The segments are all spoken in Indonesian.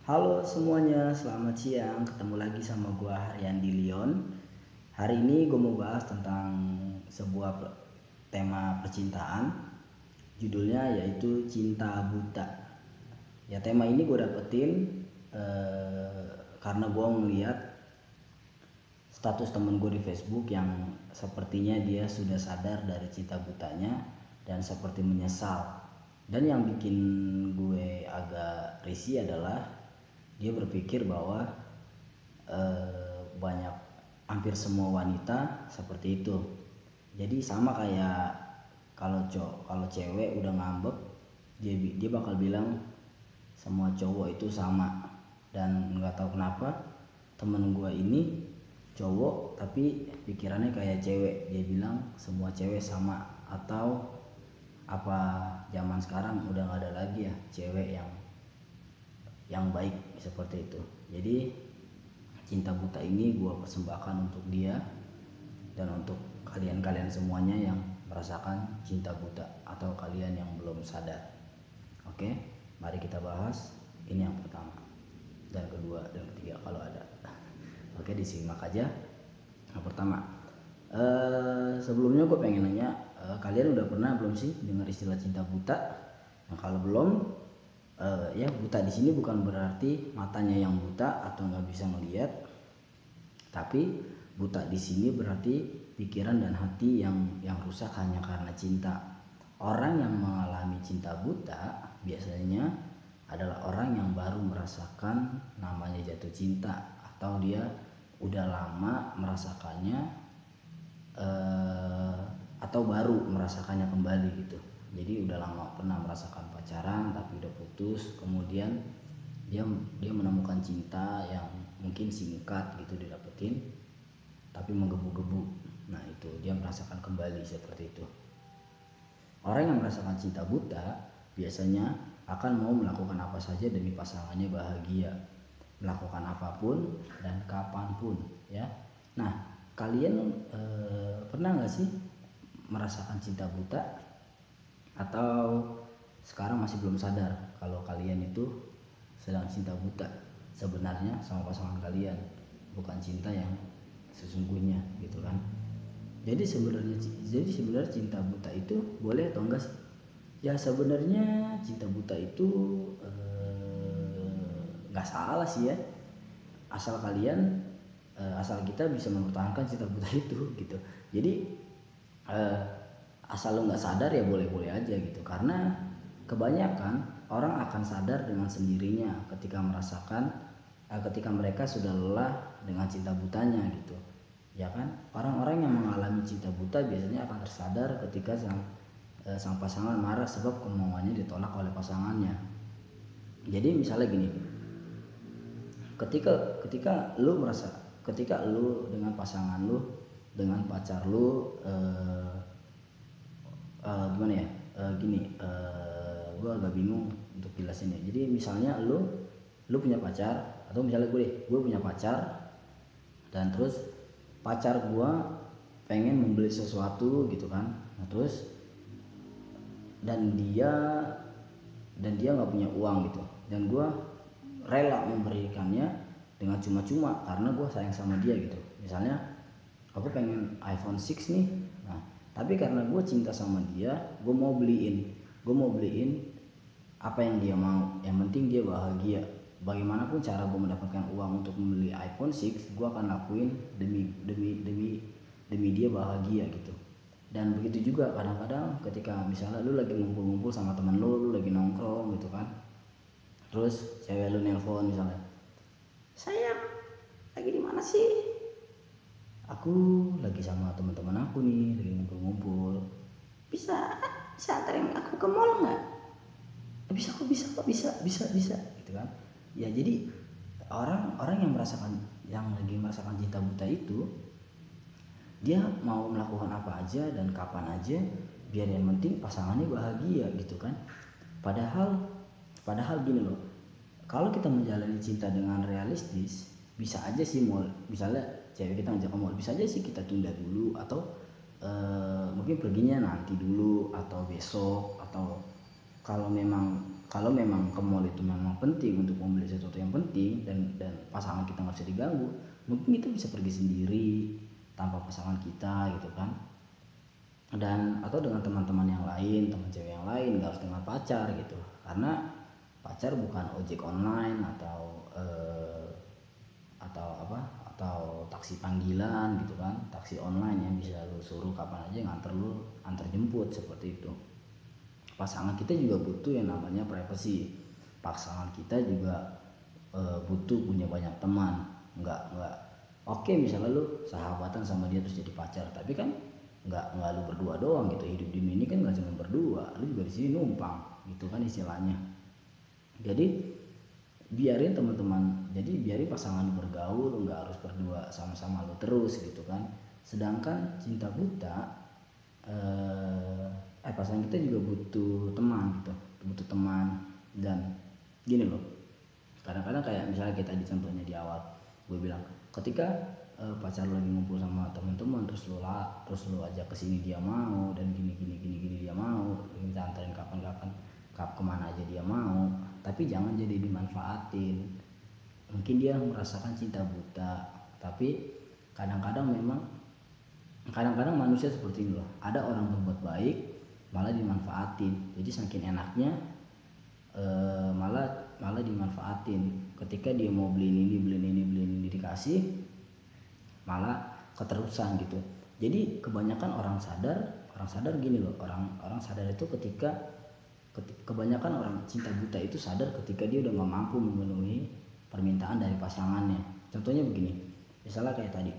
Halo semuanya, selamat siang. Ketemu lagi sama gua Haryandi Leon. Hari ini gue mau bahas tentang sebuah tema percintaan. Judulnya yaitu Cinta Buta. Ya, tema ini gue dapetin karena gue ngeliat status temen gue di Facebook yang sepertinya dia sudah sadar dari cinta butanya dan seperti menyesal. Dan yang bikin gue agak risih adalah dia berpikir bahwa banyak, hampir semua wanita seperti itu. Jadi sama kayak kalau cewek udah ngambek, dia bakal bilang semua cowok itu sama. Dan nggak tahu kenapa temen gue ini cowok tapi pikirannya kayak cewek, dia bilang semua cewek sama. Atau apa zaman sekarang udah nggak ada lagi ya cewek yang baik seperti itu. Jadi cinta buta ini gue persembahkan untuk dia dan untuk kalian-kalian semuanya yang merasakan cinta buta atau kalian yang belum sadar. Oke, mari kita bahas. Ini yang pertama dan kedua dan ketiga kalau ada. Oke, disimak aja. Yang pertama, sebelumnya gue pengen nanya, kalian udah pernah belum sih dengar istilah cinta buta? Nah, kalau belum, ya buta di sini bukan berarti matanya yang buta atau nggak bisa melihat, tapi buta di sini berarti pikiran dan hati yang rusak hanya karena cinta. Orang yang mengalami cinta buta biasanya adalah orang yang baru merasakan namanya jatuh cinta, atau dia udah lama merasakannya, atau baru merasakannya kembali gitu. Jadi udah lama pernah merasakan pacaran tapi udah putus, kemudian dia menemukan cinta yang mungkin singkat gitu didapetin tapi menggebu-gebu. Nah, itu dia merasakan kembali seperti itu. Orang yang merasakan cinta buta biasanya akan mau melakukan apa saja demi pasangannya bahagia, melakukan apapun dan kapanpun, ya. Nah, kalian pernah nggak sih merasakan cinta buta, atau sekarang masih belum sadar kalau kalian itu sedang cinta buta sebenarnya sama pasangan kalian, bukan cinta yang sesungguhnya gitu kan? Jadi sebenarnya cinta buta itu boleh atau enggak sih? Ya sebenarnya cinta buta itu nggak salah sih ya, asal kalian asal kita bisa mempertahankan cinta buta itu gitu. Jadi eh, asal lo nggak sadar ya boleh-boleh aja gitu, karena kebanyakan orang akan sadar dengan sendirinya ketika mereka sudah lelah dengan cinta butanya gitu, ya kan? Orang-orang yang mengalami cinta buta biasanya akan tersadar ketika sang pasangan marah sebab kemauannya ditolak oleh pasangannya. Jadi misalnya gini, ketika ketika lu dengan pasangan lu, dengan pacar lu, gimana ya, gini, gue agak bingung untuk jelasinnya. Jadi misalnya lu punya pacar, atau misalnya gue punya pacar, dan terus pacar gue pengen membeli sesuatu gitu kan. Nah terus dan dia nggak punya uang gitu, dan gue rela memberikannya dengan cuma-cuma karena gue sayang sama dia gitu. Misalnya aku pengen iPhone 6 nih, nah tapi karena gue cinta sama dia, gue mau beliin apa yang dia mau, yang penting dia bahagia. Bagaimanapun cara gue mendapatkan uang untuk membeli iPhone 6, gue akan lakuin demi demi demi demi dia bahagia gitu. Dan begitu juga kadang-kadang ketika misalnya lu lagi ngumpul-ngumpul sama teman lu lagi nongkrong gitu kan, terus cewek lu nelpon misalnya, sayang lagi di mana sih? Aku lagi sama teman-teman aku nih, lagi ngumpul-ngumpul. Bisa anterin aku ke mall nggak? Bisa kok, bisa gitu kan. Ya jadi orang-orang yang lagi merasakan cinta buta itu, dia mau melakukan apa aja dan kapan aja biar yang penting pasangannya bahagia gitu kan. Padahal gini loh, kalau kita menjalani cinta dengan realistis, bisa aja sih mau misalnya cewek kita ngajak ke mall, bisa aja sih kita tunda dulu, atau mungkin perginya nanti dulu atau besok, atau kalau memang kalau memang ke mall itu memang penting untuk membeli sesuatu yang penting dan pasangan kita nggak bisa diganggu, mungkin kita bisa pergi sendiri tanpa pasangan kita gitu kan. Dan atau dengan teman-teman yang lain, teman cewek yang lain, nggak harus dengan pacar gitu, karena pacar bukan ojek online atau taksi panggilan gitu kan, taksi online yang bisa lu suruh kapan aja nganter lu, antar jemput seperti itu. Pasangan kita juga butuh yang namanya privacy. Pasangan kita juga butuh punya banyak teman. Nggak oke misalnya lu sahabatan sama dia terus jadi pacar, tapi kan nggak lu berdua doang gitu. Hidup di dunia ini kan nggak cuma berdua, lu juga di sini numpang gitu kan istilahnya. Jadi biarin pasangan lu bergaul, nggak harus berdua sama-sama lu terus gitu kan. Sedangkan cinta buta, pasangan kita juga butuh teman gitu, butuh teman. Dan gini loh, kadang-kadang kayak misalnya kita di contohnya di awal gue bilang, ketika pacar lo lagi ngumpul sama teman-teman, terus lu ajak ke sini dia mau, dan gini dia mau, minta anterin kapan-kapan, kemana aja dia mau, tapi jangan jadi dimanfaatin. Mungkin dia merasakan cinta buta, tapi kadang-kadang manusia seperti ini loh, ada orang berbuat baik malah dimanfaatin. Jadi saking enaknya malah malah dimanfaatin. Ketika dia mau beliin ini dikasih, malah keterusan gitu. Jadi kebanyakan orang sadar gini loh, orang sadar itu kebanyakan orang cinta buta itu sadar ketika dia udah gak mampu memenuhi permintaan dari pasangannya. Contohnya begini, misalnya kayak tadi,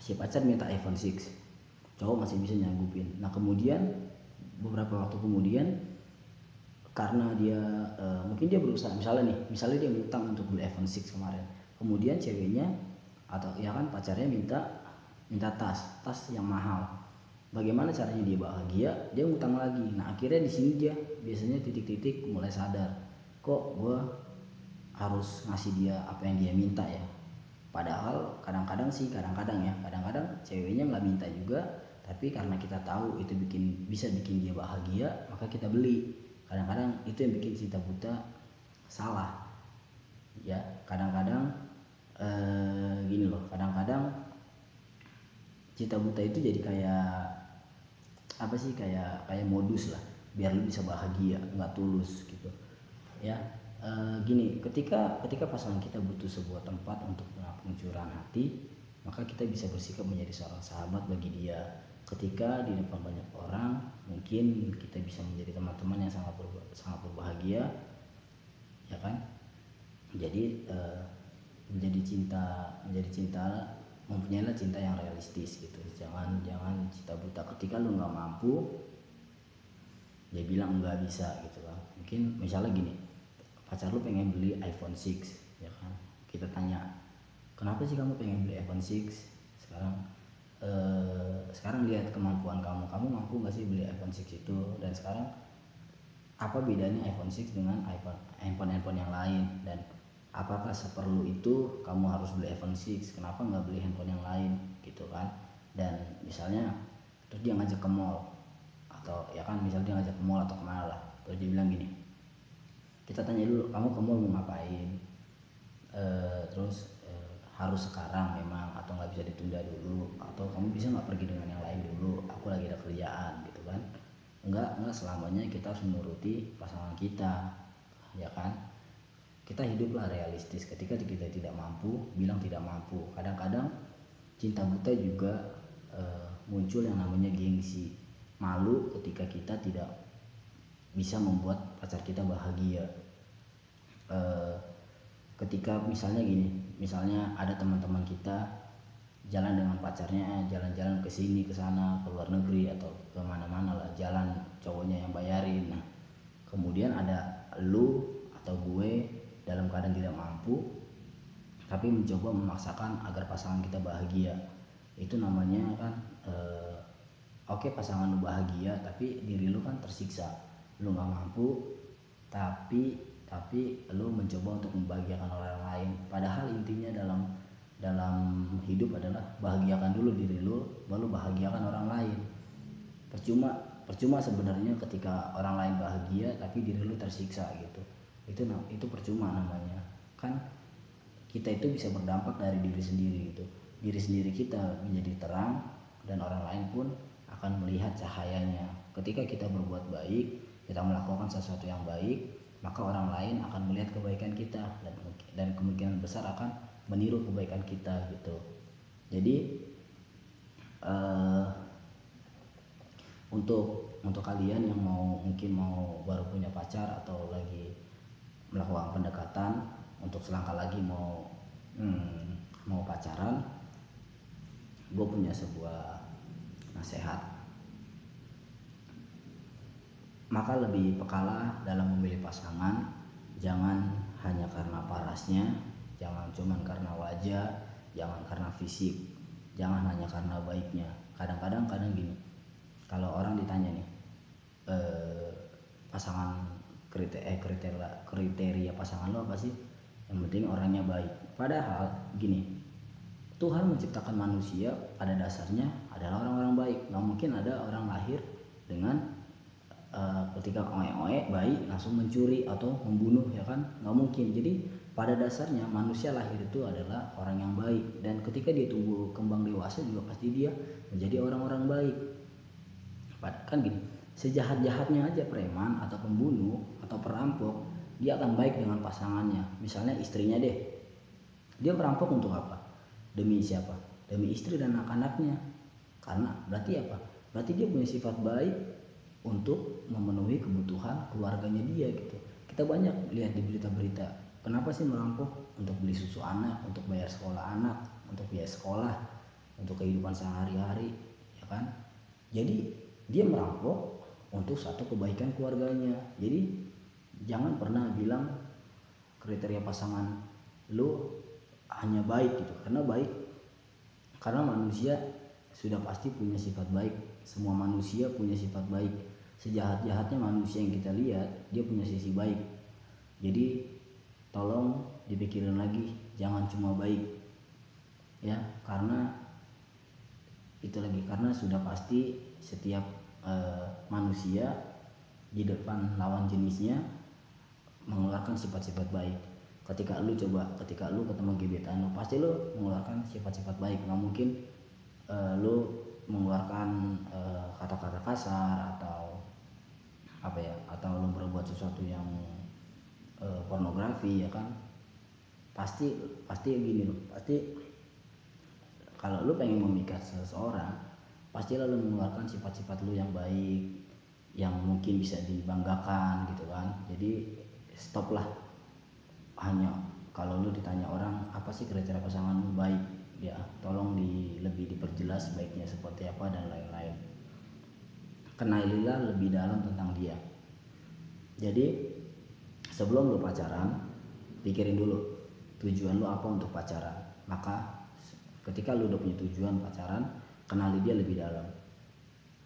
si pacar minta iPhone 6, cowok masih bisa nyanggupin. Nah kemudian beberapa waktu kemudian, karena dia mungkin dia berusaha, misalnya dia ngutang untuk beli iPhone 6 kemarin, kemudian ceweknya atau ya kan pacarnya minta tas yang mahal. Bagaimana caranya dia bahagia? Dia ngutang lagi. Nah akhirnya di sini dia biasanya titik-titik mulai sadar, kok gue harus ngasih dia apa yang dia minta ya. Padahal kadang-kadang ceweknya nggak minta juga, tapi karena kita tahu itu bisa bikin dia bahagia, maka kita beli. Kadang-kadang itu yang bikin cinta buta salah ya. Kadang-kadang gini loh, kadang-kadang cinta buta itu jadi kayak apa sih, kayak modus lah biar lu bisa bahagia, nggak tulus gitu ya. Gini, ketika pasangan kita butuh sebuah tempat untuk menampung curahan hati, maka kita bisa bersikap menjadi seorang sahabat bagi dia. Ketika di depan banyak orang, mungkin kita bisa menjadi teman-teman yang sangat berbahagia ya kan. Jadi menjadi cinta mempunyailah cinta yang realistis gitu. Jangan cinta buta. Ketika lu nggak mampu, dia bilang nggak bisa gitu kan. Mungkin misalnya gini, pacar lu pengen beli iPhone 6 ya kan, kita tanya, kenapa sih kamu pengen beli iPhone 6 sekarang? Sekarang lihat kemampuan kamu mampu nggak sih beli iPhone 6 itu? Dan sekarang apa bedanya iPhone 6 dengan handphone yang lain? Dan apakah seperlu itu kamu harus beli iPhone 6? Kenapa nggak beli handphone yang lain gitu kan? Dan misalnya terus dia ngajak ke mall, atau ya kan misalnya dia ngajak ke mall atau kemana lah, terus dia bilang gini, kita tanya dulu, kamu ke mall mau ngapain? Terus harus sekarang memang atau nggak bisa ditunda dulu, atau kamu bisa nggak pergi dengan yang lain dulu, aku lagi ada kerjaan gitu kan. Nggak selamanya kita harus menuruti pasangan kita ya kan. Kita hiduplah realistis. Ketika kita tidak mampu, bilang tidak mampu. Kadang-kadang cinta buta juga muncul yang namanya gengsi, malu ketika kita tidak bisa membuat pacar kita bahagia. Ketika misalnya ada teman-teman kita jalan dengan pacarnya, jalan-jalan ke sini ke sana, ke luar negeri atau ke mana-mana lah, jalan cowoknya yang bayarin. Nah kemudian ada lu atau gue dalam keadaan tidak mampu, tapi mencoba memaksakan agar pasangan kita bahagia. Itu namanya kan oke, pasangan lu bahagia tapi diri lu kan tersiksa. Lu nggak mampu, tapi lu mencoba untuk membahagiakan orang lain. Padahal intinya dalam hidup adalah bahagiakan dulu diri lu, baru bahagiakan orang lain. Percuma percuma sebenarnya ketika orang lain bahagia tapi diri lu tersiksa gitu. Itu percuma namanya. Kan kita itu bisa berdampak dari diri sendiri gitu. Diri sendiri kita menjadi terang dan orang lain pun akan melihat cahayanya. Ketika kita berbuat baik, kita melakukan sesuatu yang baik, maka orang lain akan melihat kebaikan kita dan kemungkinan besar akan meniru kebaikan kita gitu. Jadi untuk kalian yang mungkin mau baru punya pacar atau lagi melakukan pendekatan untuk selangkah lagi mau pacaran, gue punya sebuah nasihat. Maka lebih pekalah dalam memilih pasangan, jangan hanya karena parasnya, jangan cuman karena wajah, jangan karena fisik, jangan hanya karena baiknya. Kadang gini, kalau orang ditanya nih, pasangan kriteria pasangan lo apa sih? Yang penting orangnya baik. Padahal gini, Tuhan menciptakan manusia pada dasarnya adalah orang-orang baik. Nggak mungkin ada orang lahir dengan ketika oe baik langsung mencuri atau membunuh, ya kan? Nggak mungkin. Jadi pada dasarnya manusia lahir itu adalah orang yang baik, dan ketika dia tumbuh kembang dewasa juga pasti dia menjadi orang-orang baik. Kan gini, sejahat-jahatnya aja preman atau pembunuh atau perampok, dia akan baik dengan pasangannya. Misalnya istrinya deh, dia merampok untuk apa? Demi siapa? Demi istri dan anak-anaknya. Karena berarti apa? Berarti dia punya sifat baik untuk memenuhi kebutuhan keluarganya dia gitu. Kita banyak lihat di berita-berita, kenapa sih merampok? Untuk beli susu anak, untuk bayar sekolah anak, untuk biaya sekolah, untuk kehidupan sehari-hari, ya kan? Jadi dia merampok untuk satu kebaikan keluarganya. Jadi jangan pernah bilang kriteria pasangan lu hanya baik gitu, karena manusia sudah pasti punya sifat baik. Semua manusia punya sifat baik. Sejahat-jahatnya manusia yang kita lihat, dia punya sisi baik. Jadi tolong dipikirin lagi, jangan cuma baik ya, karena sudah pasti setiap manusia di depan lawan jenisnya mengeluarkan sifat-sifat baik. Ketika lu ketemu gebetan lu, pasti lu mengeluarkan sifat-sifat baik. Nggak mungkin lu mengeluarkan kata-kata kasar atau apa ya, atau lu berbuat sesuatu yang pornografi, ya kan? Pasti gini loh, pasti kalau lu pengen memikat seseorang, pasti lu mengeluarkan sifat-sifat lu yang baik, yang mungkin bisa dibanggakan gitu kan. Jadi stop lah hanya kalau lu ditanya orang apa sih kriteria pasangan lu baik, ya tolong lebih diperjelas baiknya seperti apa dan lain-lain. Kenalilah lebih dalam tentang dia. Jadi sebelum lu pacaran, pikirin dulu tujuan lu apa untuk pacaran. Maka ketika lu udah punya tujuan pacaran, kenali dia lebih dalam.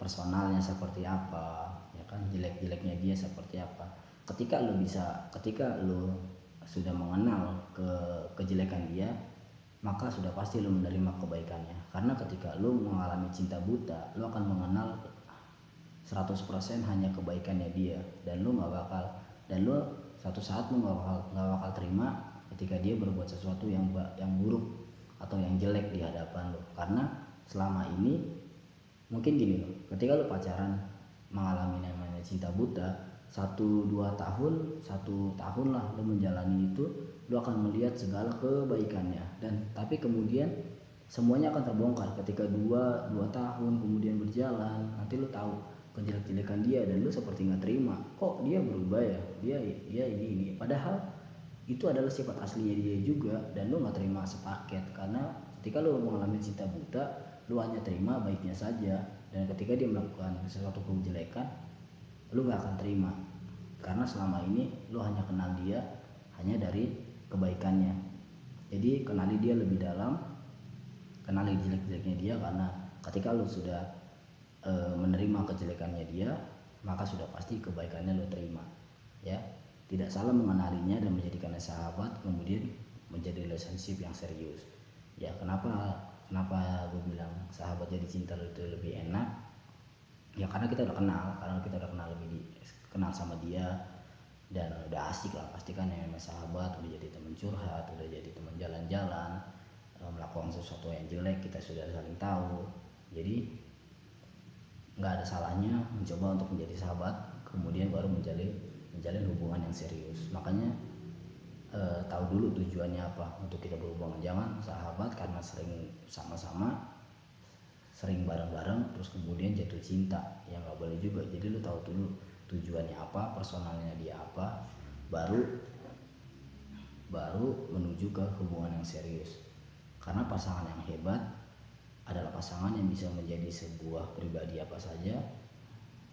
Personalnya seperti apa, ya kan? Jelek-jeleknya dia seperti apa. Ketika lu sudah mengenal kejelekan dia, maka sudah pasti lu menerima kebaikannya. Karena ketika lu mengalami cinta buta, lu akan mengenal 100% hanya kebaikannya dia, dan lu suatu saat lu nggak bakal terima ketika dia berbuat sesuatu yang buruk atau yang jelek di hadapan lu. Karena selama ini mungkin gini loh, ketika lu pacaran mengalami namanya cinta buta, 1-2 tahun lah lu menjalani itu, lu akan melihat segala kebaikannya, dan tapi kemudian semuanya akan terbongkar ketika 2 tahun kemudian berjalan. Nanti lu tahu kejelek-jelekan dia dan lu seperti nggak terima, kok dia berubah ya, dia ini, padahal itu adalah sifat aslinya dia juga, dan lu nggak terima sepaket. Karena ketika lu mengalami cinta buta, lu hanya terima baiknya saja, dan ketika dia melakukan sesuatu kejelekan, lu nggak akan terima, karena selama ini lu hanya kenal dia hanya dari kebaikannya. Jadi kenali dia lebih dalam, kenali jelek-jeleknya dia, karena ketika lu sudah menerima kejelekannya dia, maka sudah pasti kebaikannya lo terima ya. Tidak salah mengenalinya dan menjadikannya sahabat, kemudian menjadi relationship yang serius ya. Kenapa gue bilang sahabat jadi cinta itu lebih enak? Ya karena kita udah kenal, kenal sama dia, dan udah asik lah pasti kan, yang namanya sahabat udah jadi teman curhat, udah jadi teman jalan-jalan, melakukan sesuatu yang jelek kita sudah saling tahu. Jadi nggak ada salahnya mencoba untuk menjadi sahabat, kemudian baru menjalin hubungan yang serius. Makanya tahu dulu tujuannya apa untuk kita berhubungan. Jangan sahabat karena sering sama-sama, sering bareng-bareng terus kemudian jatuh cinta, ya nggak boleh juga. Jadi lu tahu dulu tujuannya apa, personalnya dia apa, baru menuju ke hubungan yang serius. Karena pasangan yang hebat adalah pasangan yang bisa menjadi sebuah pribadi apa saja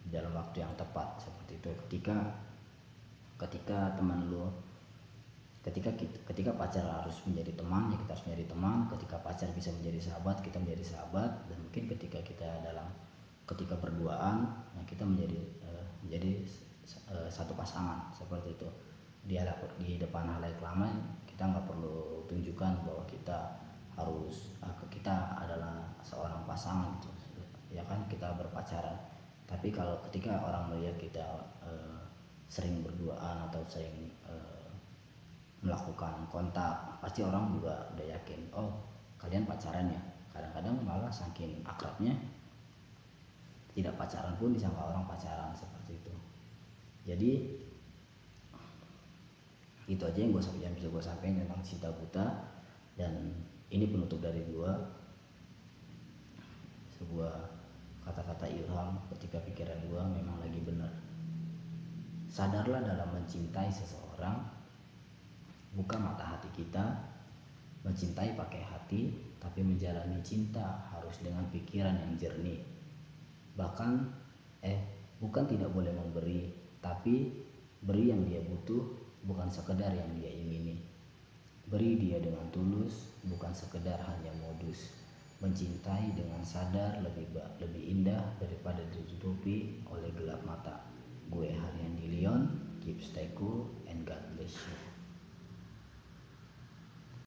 dalam waktu yang tepat. Seperti itu. Ketika teman lu, ketika pacar harus menjadi teman, ya kita harus menjadi teman. Ketika pacar bisa menjadi sahabat, kita menjadi sahabat. Dan mungkin ketika berduaan, nah kita menjadi satu pasangan. Seperti itu. Di depan halayak ramai kita nggak perlu tunjukkan bahwa kita adalah seorang pasangan gitu, ya kan, kita berpacaran. Tapi kalau ketika orang melihat kita sering berduaan atau sering melakukan kontak, pasti orang juga udah yakin, oh kalian pacaran ya. Kadang-kadang malah saking akrabnya tidak pacaran pun disangka orang pacaran. Seperti itu. Jadi itu aja yang bisa gue sampaikan tentang cinta buta. Dan ini penutup dari gue, sebuah kata-kata ilham ketika pikiran gue memang lagi benar. Sadarlah dalam mencintai seseorang, buka mata hati kita. Mencintai pakai hati, tapi menjalani cinta harus dengan pikiran yang jernih. Bahkan bukan tidak boleh memberi, tapi beri yang dia butuh, bukan sekedar yang dia ingini. Beri dia dengan tulus, bukan sekedar hanya modus. Mencintai dengan sadar lebih indah daripada ditutupi oleh gelap mata. Gue Haryandi Leon, keep stay cool and God bless you.